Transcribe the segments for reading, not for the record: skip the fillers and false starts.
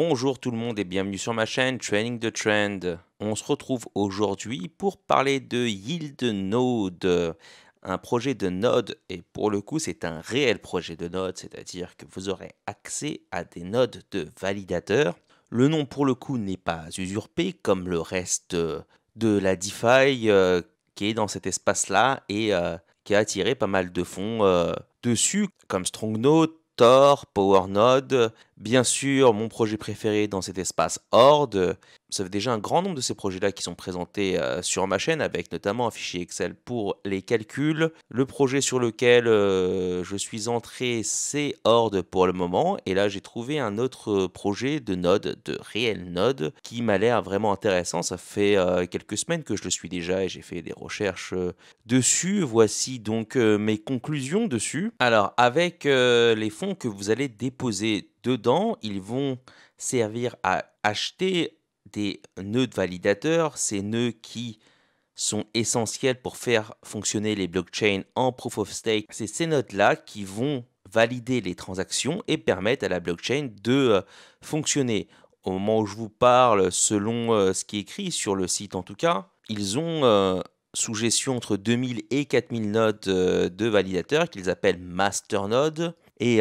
Bonjour tout le monde et bienvenue sur ma chaîne Training the Trend. On se retrouve aujourd'hui pour parler de Yield Node, un projet de node et pour le coup c'est un réel projet de node, c'est-à-dire que vous aurez accès à des nodes de validateurs. Le nom pour le coup n'est pas usurpé comme le reste de la DeFi qui est dans cet espace-là et qui a attiré pas mal de fonds dessus comme StrongNode, Tor, PowerNode. Bien sûr, mon projet préféré dans cet espace Horde. Ça fait déjà un grand nombre de ces projets-là qui sont présentés sur ma chaîne, avec notamment un fichier Excel pour les calculs. Le projet sur lequel je suis entré, c'est Horde pour le moment. Et là, j'ai trouvé un autre projet de node, de réel node, qui m'a l'air vraiment intéressant. Ça fait quelques semaines que je le suis déjà et j'ai fait des recherches dessus. Voici donc mes conclusions dessus. Alors, avec les fonds que vous allez déposer dedans, ils vont servir à acheter des nœuds de validateurs, ces nœuds qui sont essentiels pour faire fonctionner les blockchains en proof of stake. C'est ces nœuds-là qui vont valider les transactions et permettre à la blockchain de fonctionner. Au moment où je vous parle, selon ce qui est écrit sur le site en tout cas, ils ont sous gestion entre 2000 et 4000 nodes de validateurs qu'ils appellent masternodes. Et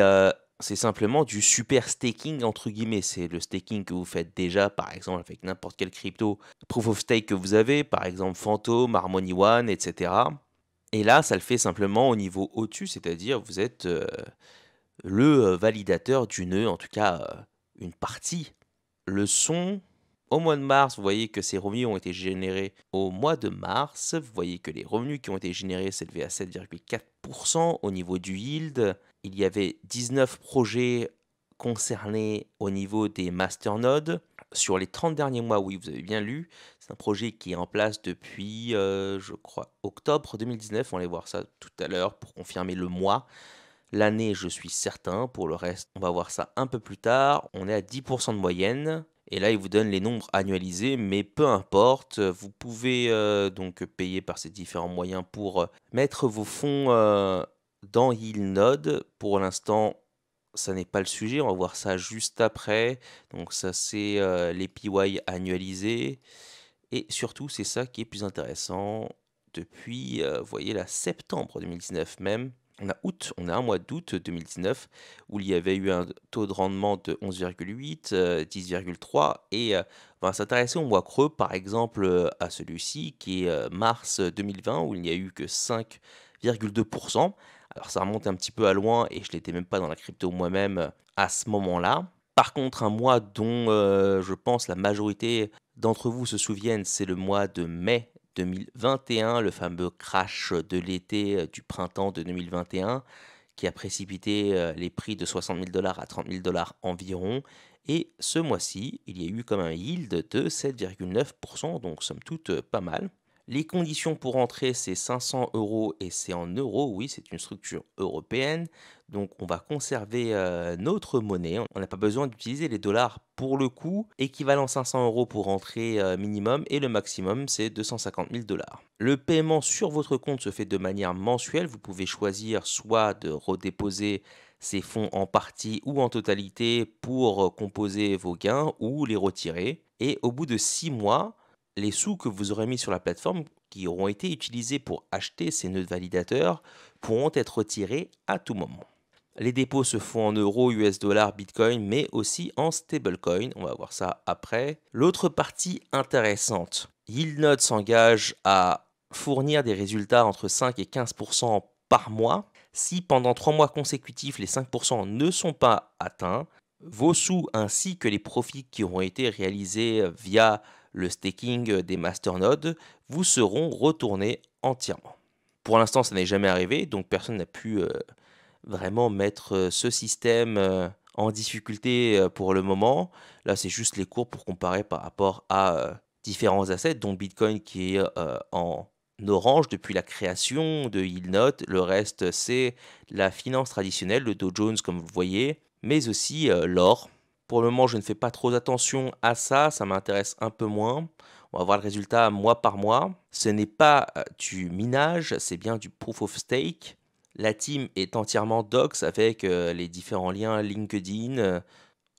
c'est simplement du super staking entre guillemets. C'est le staking que vous faites déjà, par exemple, avec n'importe quelle crypto proof of stake que vous avez, par exemple Phantom, Harmony One, etc. Et là, ça le fait simplement au niveau au-dessus, c'est-à-dire vous êtes le validateur du nœud, en tout cas une partie. Le son, au mois de mars, vous voyez que ces revenus ont été générés au mois de mars. Vous voyez que les revenus qui ont été générés s'élevaient à 7,4% au niveau du yield. Il y avait 19 projets concernés au niveau des masternodes. Sur les 30 derniers mois, oui, vous avez bien lu, c'est un projet qui est en place depuis, je crois, octobre 2019. On va aller voir ça tout à l'heure pour confirmer le mois. L'année, je suis certain. Pour le reste, on va voir ça un peu plus tard. On est à 10% de moyenne. Et là, il vous donne les nombres annualisés, mais peu importe. Vous pouvez donc payer par ces différents moyens pour mettre vos fonds dans YieldNode. Pour l'instant, ça n'est pas le sujet. On va voir ça juste après. Donc ça, c'est les PY annualisés. Et surtout, c'est ça qui est plus intéressant depuis, vous voyez là, septembre 2019 même. On a un mois d'août 2019 où il y avait eu un taux de rendement de 11,8, 10,3 et on va s'intéresser au mois creux par exemple à celui-ci qui est mars 2020 où il n'y a eu que 5,2%. Alors ça remonte un petit peu à loin et je n'étais même pas dans la crypto moi-même à ce moment-là. Par contre, un mois dont je pense la majorité d'entre vous se souviennent, c'est le mois de mai 2021, le fameux crash de l'été du printemps de 2021 qui a précipité les prix de 60 000 $ à 30 000 $ environ. Et ce mois-ci, il y a eu comme un yield de 7,9%, donc somme toute pas mal. Les conditions pour entrer, c'est 500 € et c'est en euros. Oui, c'est une structure européenne. Donc, on va conserver notre monnaie. On n'a pas besoin d'utiliser les dollars pour le coup. Équivalent 500 € pour entrer minimum et le maximum, c'est 250 000 $. Le paiement sur votre compte se fait de manière mensuelle. Vous pouvez choisir soit de redéposer ces fonds en partie ou en totalité pour composer vos gains ou les retirer. Et au bout de 6 mois, les sous que vous aurez mis sur la plateforme qui auront été utilisés pour acheter ces nœuds validateurs pourront être retirés à tout moment. Les dépôts se font en euros, US dollars, Bitcoin, mais aussi en stablecoin. On va voir ça après. L'autre partie intéressante, YieldNode s'engage à fournir des résultats entre 5 et 15% par mois. Si pendant 3 mois consécutifs, les 5% ne sont pas atteints, vos sous ainsi que les profits qui auront été réalisés via le staking des masternodes vous seront retournés entièrement. Pour l'instant, ça n'est jamais arrivé, donc personne n'a pu vraiment mettre ce système en difficulté pour le moment. Là, c'est juste les cours pour comparer par rapport à différents assets, dont Bitcoin qui est en orange depuis la création de YieldNode. Le reste, c'est la finance traditionnelle, le Dow Jones comme vous le voyez, mais aussi l'or. Pour le moment, je ne fais pas trop attention à ça, ça m'intéresse un peu moins. On va voir le résultat mois par mois. Ce n'est pas du minage, c'est bien du proof of stake. La team est entièrement docs avec les différents liens LinkedIn.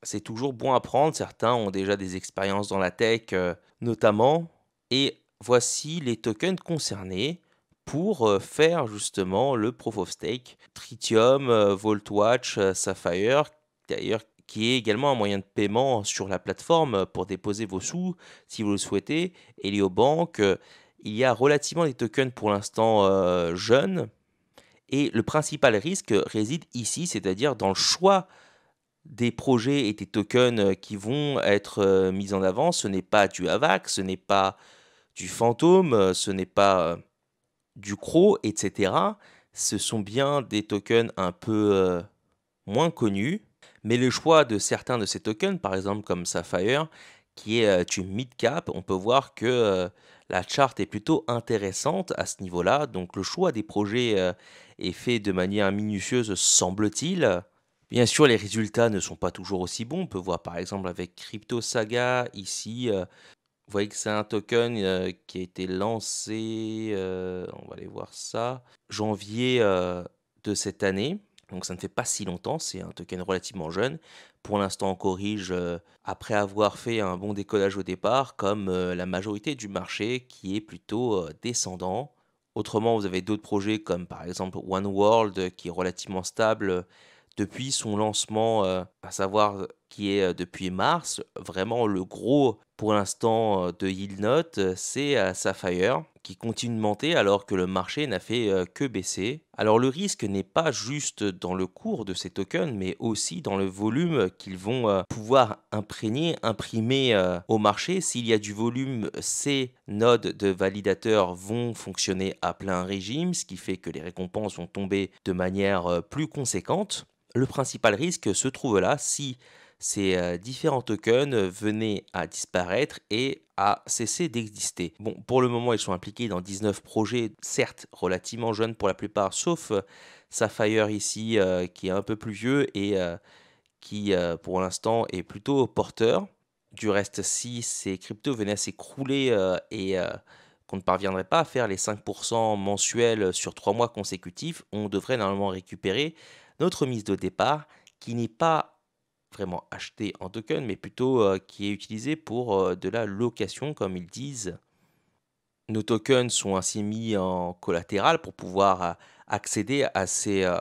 C'est toujours bon à prendre. Certains ont déjà des expériences dans la tech, notamment. Et voici les tokens concernés pour faire justement le Proof of Stake. Tritium, Voltwatch, Sapphire, d'ailleurs, qui est également un moyen de paiement sur la plateforme pour déposer vos sous si vous le souhaitez. Heliobank, il y a relativement des tokens pour l'instant jeunes. Et le principal risque réside ici, c'est-à-dire dans le choix des projets et des tokens qui vont être mis en avant. Ce n'est pas du AVAX, ce n'est pas du Fantôme, ce n'est pas du CRO, etc. Ce sont bien des tokens un peu moins connus, mais le choix de certains de ces tokens, par exemple comme Sapphire, qui est une mid-cap, on peut voir que la charte est plutôt intéressante à ce niveau-là. Donc le choix des projets est fait de manière minutieuse, semble-t-il. Bien sûr, les résultats ne sont pas toujours aussi bons. On peut voir par exemple avec Crypto Saga ici, vous voyez que c'est un token qui a été lancé, on va aller voir ça, janvier de cette année. Donc ça ne fait pas si longtemps, c'est un token relativement jeune. Pour l'instant, on corrige après avoir fait un bon décollage au départ, comme la majorité du marché qui est plutôt descendant. Autrement, vous avez d'autres projets comme par exemple One World qui est relativement stable depuis son lancement, à savoir qui est depuis mars. Vraiment le gros pour l'instant de Yieldnot, c'est Sapphire qui continue de monter alors que le marché n'a fait que baisser. Alors le risque n'est pas juste dans le cours de ces tokens, mais aussi dans le volume qu'ils vont pouvoir imprimer au marché. S'il y a du volume, ces nodes de validateurs vont fonctionner à plein régime, ce qui fait que les récompenses vont tomber de manière plus conséquente. Le principal risque se trouve là si ces différents tokens venaient à disparaître et à cesser d'exister. Bon, pour le moment, ils sont impliqués dans 19 projets, certes relativement jeunes pour la plupart, sauf Sapphire ici, qui est un peu plus vieux et qui, pour l'instant, est plutôt porteur. Du reste, si ces cryptos venaient à s'écrouler et qu'on ne parviendrait pas à faire les 5% mensuels sur 3 mois consécutifs, on devrait normalement récupérer notre mise de départ qui n'est pas vraiment acheté en token, mais plutôt qui est utilisé pour de la location, comme ils disent. Nos tokens sont ainsi mis en collatéral pour pouvoir accéder à ces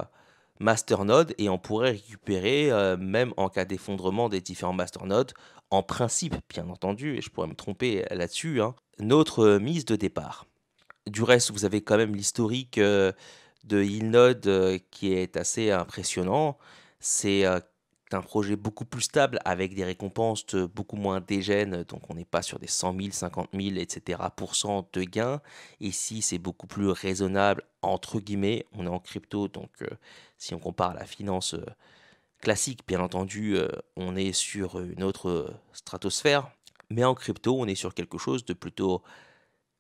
masternodes et on pourrait récupérer, même en cas d'effondrement des différents masternodes, en principe, bien entendu, et je pourrais me tromper là-dessus, hein, notre mise de départ. Du reste, vous avez quand même l'historique de Yieldnode qui est assez impressionnant. C'est un projet beaucoup plus stable avec des récompenses beaucoup moins dégènes. Donc, on n'est pas sur des 100 000, 50 000, etc. de gains. Ici, c'est beaucoup plus raisonnable, entre guillemets. On est en crypto, donc si on compare à la finance classique, bien entendu, on est sur une autre stratosphère. Mais en crypto, on est sur quelque chose de plutôt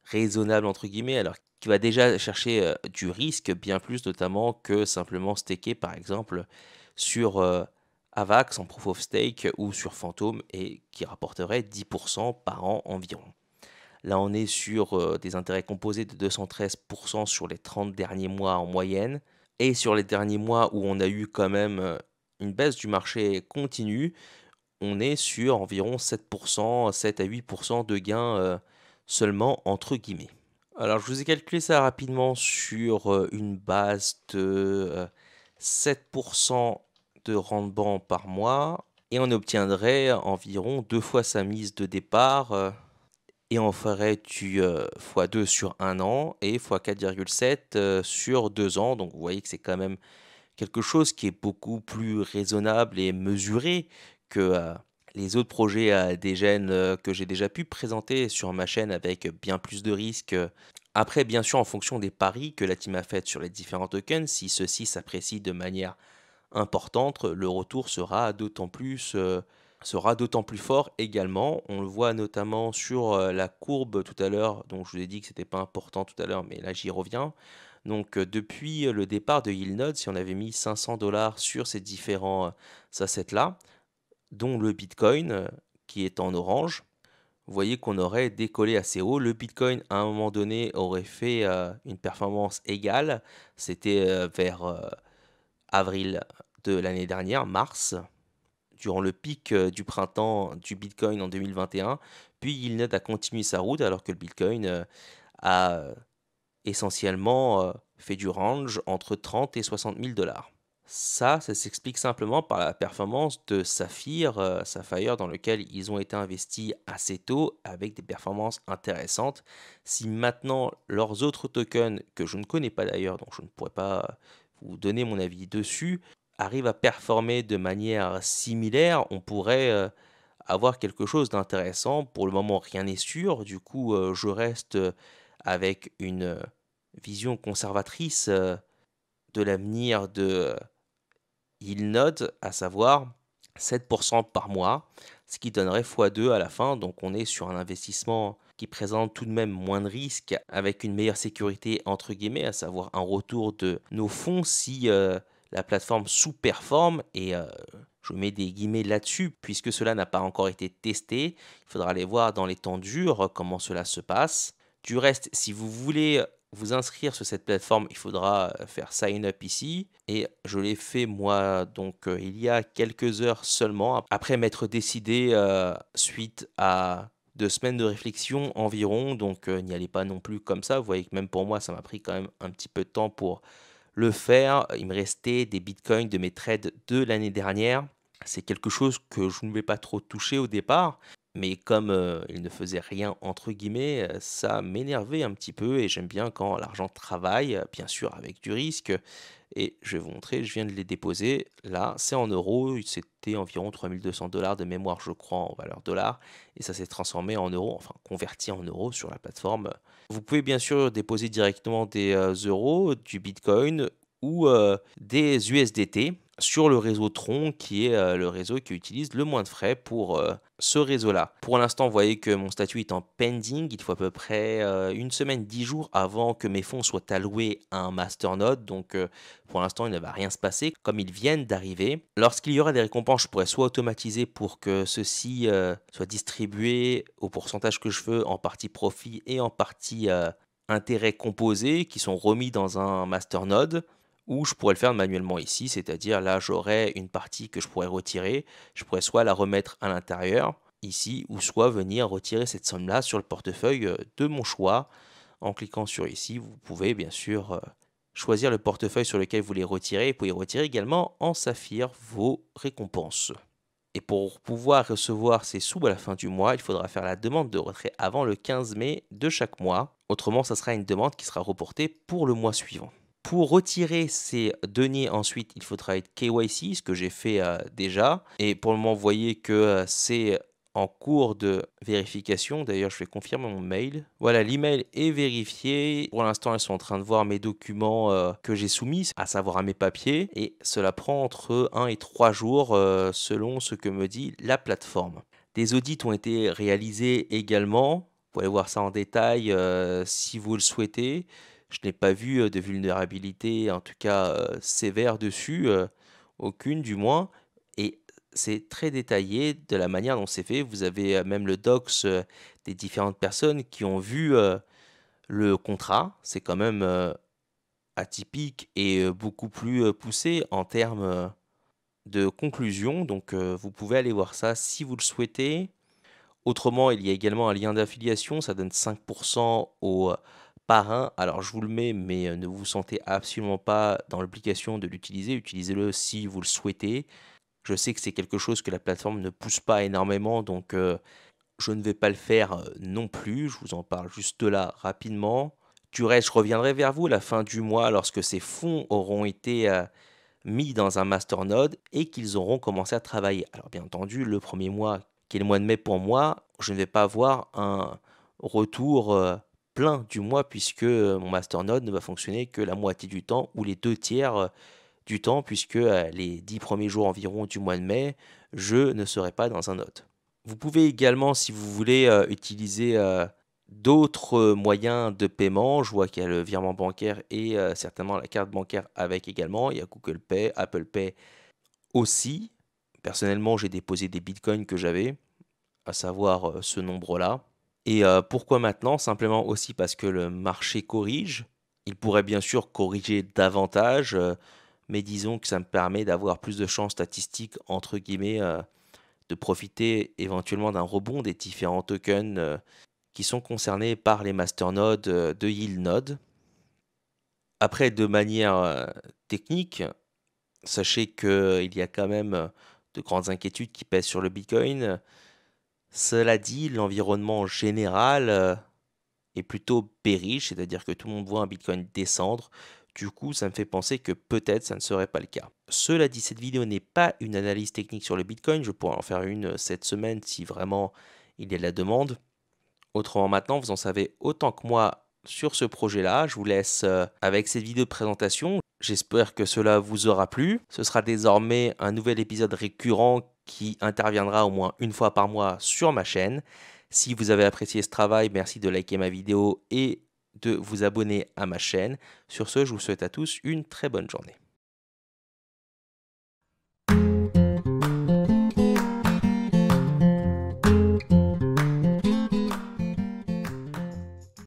raisonnable entre guillemets, alors qui va déjà chercher du risque bien plus notamment que simplement staker par exemple sur Avax en Proof of Stake ou sur Phantom et qui rapporterait 10% par an environ. Là on est sur des intérêts composés de 213% sur les 30 derniers mois en moyenne et sur les derniers mois où on a eu quand même une baisse du marché continue, on est sur environ 7%, 7 à 8% de gains seulement entre guillemets. Alors je vous ai calculé ça rapidement sur une base de 7% de rendement par mois et on obtiendrait environ 2 fois sa mise de départ et on ferait du x2 sur un an et x4,7 sur 2 ans. Donc vous voyez que c'est quand même quelque chose qui est beaucoup plus raisonnable et mesuré que les autres projets à des gènes que j'ai déjà pu présenter sur ma chaîne avec bien plus de risques. Après, bien sûr, en fonction des paris que la team a fait sur les différents tokens, si ceux-ci s'apprécient de manière importante, le retour sera d'autant plus fort également. On le voit notamment sur la courbe tout à l'heure, dont je vous ai dit que c'était pas important tout à l'heure, mais là j'y reviens. Donc depuis le départ de Yieldnode, si on avait mis 500 dollars sur ces différents assets-là, dont le Bitcoin qui est en orange, vous voyez qu'on aurait décollé assez haut. Le Bitcoin, à un moment donné, aurait fait une performance égale. C'était vers avril de l'année dernière, mars. durant le pic du printemps du Bitcoin en 2021. Puis Yieldnode a continué sa route alors que le Bitcoin a essentiellement fait du range entre 30 et 60 000 dollars. Ça s'explique simplement par la performance de Sapphire dans lequel ils ont été investis assez tôt avec des performances intéressantes. Si maintenant leurs autres tokens, que je ne connais pas d'ailleurs, donc je ne pourrais pas vous donner mon avis dessus, arrivent à performer de manière similaire, on pourrait avoir quelque chose d'intéressant. Pour le moment, rien n'est sûr. Du coup, je reste avec une vision conservatrice de l'avenir de Yieldnode, à savoir 7% par mois, ce qui donnerait x2 à la fin. Donc on est sur un investissement qui présente tout de même moins de risques avec une meilleure sécurité entre guillemets, à savoir un retour de nos fonds si la plateforme sous-performe et je mets des guillemets là-dessus puisque cela n'a pas encore été testé. Il faudra aller voir dans les temps durs comment cela se passe. Du reste, si vous voulez vous inscrire sur cette plateforme, il faudra faire sign up ici. Et je l'ai fait moi donc il y a quelques heures seulement, après m'être décidé suite à 2 semaines de réflexion environ. Donc n'y allez pas non plus comme ça. Vous voyez que même pour moi, ça m'a pris quand même un petit peu de temps pour le faire. Il me restait des bitcoins de mes trades de l'année dernière. C'est quelque chose que je ne vais pas trop toucher au départ. Mais comme il ne faisait rien entre guillemets, ça m'énervait un petit peu et j'aime bien quand l'argent travaille, bien sûr avec du risque. Et je vais vous montrer, je viens de les déposer. Là, c'est en euros, c'était environ 3200 dollars de mémoire, je crois, en valeur dollar. Et ça s'est transformé en euros, enfin converti en euros sur la plateforme. Vous pouvez bien sûr déposer directement des euros, du Bitcoin ou des USDT sur le réseau Tron, qui est le réseau qui utilise le moins de frais pour ce réseau-là. Pour l'instant, vous voyez que mon statut est en pending. Il faut à peu près une semaine, 10 jours avant que mes fonds soient alloués à un masternode. Donc, pour l'instant, il ne va rien se passer comme ils viennent d'arriver. Lorsqu'il y aura des récompenses, je pourrais soit automatiser pour que ceci soit distribué au pourcentage que je veux, en partie profit et en partie intérêts composés qui sont remis dans un masternode, ou je pourrais le faire manuellement ici, c'est-à-dire là j'aurais une partie que je pourrais retirer, je pourrais soit la remettre à l'intérieur ici, ou soit venir retirer cette somme-là sur le portefeuille de mon choix. En cliquant sur ici, vous pouvez bien sûr choisir le portefeuille sur lequel vous voulez retirer, et vous pouvez retirer également en saphir vos récompenses. Et pour pouvoir recevoir ces sous à la fin du mois, il faudra faire la demande de retrait avant le 15 mai de chaque mois. Autrement, ça sera une demande qui sera reportée pour le mois suivant. Pour retirer ces deniers ensuite, il faudra être KYC, ce que j'ai fait déjà. Et pour le moment, vous voyez que c'est en cours de vérification. D'ailleurs, je vais confirmer mon mail. Voilà, l'email est vérifié. Pour l'instant, elles sont en train de voir mes documents que j'ai soumis, à savoir à mes papiers. Et cela prend entre 1 et 3 jours selon ce que me dit la plateforme. Des audits ont été réalisés également. Vous pouvez voir ça en détail si vous le souhaitez. Je n'ai pas vu de vulnérabilité, en tout cas sévère dessus, aucune du moins. Et c'est très détaillé de la manière dont c'est fait. Vous avez même le docs des différentes personnes qui ont vu le contrat. C'est quand même atypique et beaucoup plus poussé en termes de conclusion. Donc vous pouvez aller voir ça si vous le souhaitez. Autrement, il y a également un lien d'affiliation, ça donne 5% au parrain. Alors je vous le mets, mais ne vous sentez absolument pas dans l'obligation de l'utiliser. Utilisez-le si vous le souhaitez. Je sais que c'est quelque chose que la plateforme ne pousse pas énormément, donc je ne vais pas le faire non plus. Je vous en parle juste là rapidement. Du reste, je reviendrai vers vous à la fin du mois lorsque ces fonds auront été mis dans un masternode et qu'ils auront commencé à travailler. Alors bien entendu, le premier mois, qui est le mois de mai pour moi, je ne vais pas avoir un retour plein du mois puisque mon masternode ne va fonctionner que la moitié du temps ou les 2 tiers du temps puisque les 10 premiers jours environ du mois de mai, je ne serai pas dans un node. Vous pouvez également, si vous voulez, utiliser d'autres moyens de paiement. Je vois qu'il y a le virement bancaire et certainement la carte bancaire avec également. Il y a Google Pay, Apple Pay aussi. Personnellement, j'ai déposé des bitcoins que j'avais, à savoir ce nombre-là. Et pourquoi maintenant? Simplement aussi parce que le marché corrige. Il pourrait bien sûr corriger davantage, mais disons que ça me permet d'avoir plus de chances statistiques, entre guillemets, de profiter éventuellement d'un rebond des différents tokens qui sont concernés par les masternodes de YieldNode. Après, de manière technique, sachez qu'il y a quand même de grandes inquiétudes qui pèsent sur le Bitcoin. Cela dit, l'environnement général est plutôt bearish, c'est-à-dire que tout le monde voit un Bitcoin descendre. Du coup, ça me fait penser que peut-être ça ne serait pas le cas. Cela dit, cette vidéo n'est pas une analyse technique sur le Bitcoin. Je pourrais en faire une cette semaine si vraiment il y a de la demande. Autrement maintenant, vous en savez autant que moi sur ce projet-là. Je vous laisse avec cette vidéo de présentation. J'espère que cela vous aura plu. Ce sera désormais un nouvel épisode récurrent qui interviendra au moins une fois par mois sur ma chaîne. Si vous avez apprécié ce travail, merci de liker ma vidéo et de vous abonner à ma chaîne. Sur ce, je vous souhaite à tous une très bonne journée.